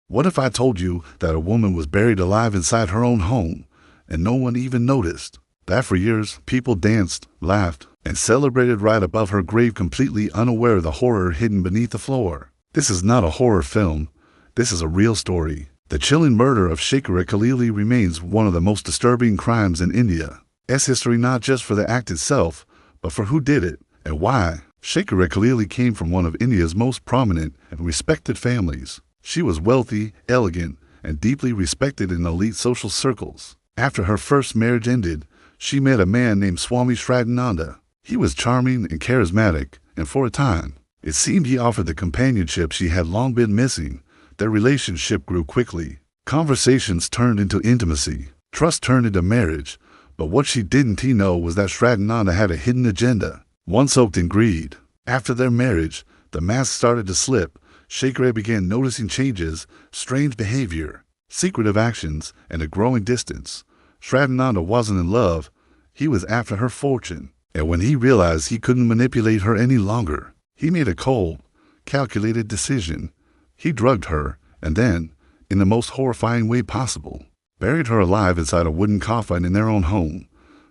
What if I told you that a woman was buried alive inside her own home, and no one even noticed? That for years, people danced, laughed, and celebrated right above her grave, completely unaware of the horror hidden beneath the floor. This is not a horror film. This is a real story. The chilling murder of Shakereh Khaleeli remains one of the most disturbing crimes in India's history, not just for the act itself, but for who did it and why. Shakereh Khaleeli came from one of India's most prominent and respected families. She was wealthy, elegant, and deeply respected in elite social circles. After her first marriage ended, she met a man named Swami Shradhananda. He was charming and charismatic, and for a time, it seemed he offered the companionship she had long been missing. Their relationship grew quickly. Conversations turned into intimacy. Trust turned into marriage. But what she didn't know was that Shradhananda had a hidden agenda, one soaked in greed. After their marriage, the mask started to slip. Shakereh began noticing changes, strange behavior, secretive actions, and a growing distance. Shradhananda wasn't in love. He was after her fortune. And when he realized he couldn't manipulate her any longer, he made a cold, calculated decision. He drugged her, and then, in the most horrifying way possible, buried her alive inside a wooden coffin in their own home.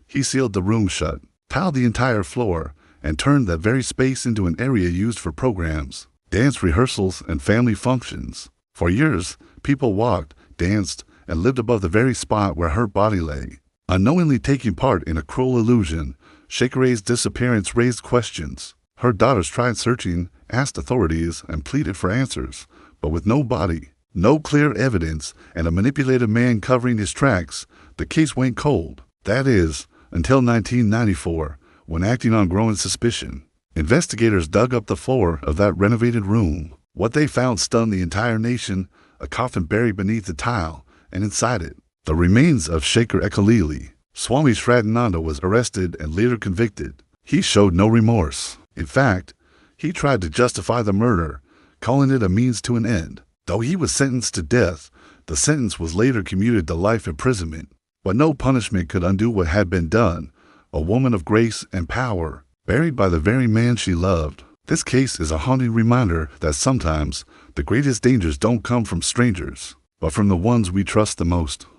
He sealed the room shut, tiled the entire floor, and turned that very space into an area used for programs, dance rehearsals, and family functions. For years, people walked, danced, and lived above the very spot where her body lay. Unknowingly taking part in a cruel illusion, Shakereh's disappearance raised questions. Her daughters tried searching, asked authorities, and pleaded for answers, but with no body, no clear evidence, and a manipulated man covering his tracks, the case went cold. That is, until 1994, when, acting on growing suspicion, investigators dug up the floor of that renovated room. What they found stunned the entire nation: a coffin buried beneath the tile, and inside it, the remains of Shakereh Khaleeli. Swami Shradhananda was arrested and later convicted. He showed no remorse. In fact, he tried to justify the murder, calling it a means to an end. Though he was sentenced to death, the sentence was later commuted to life imprisonment. But no punishment could undo what had been done. A woman of grace and power, buried by the very man she loved. This case is a haunting reminder that sometimes the greatest dangers don't come from strangers, but from the ones we trust the most.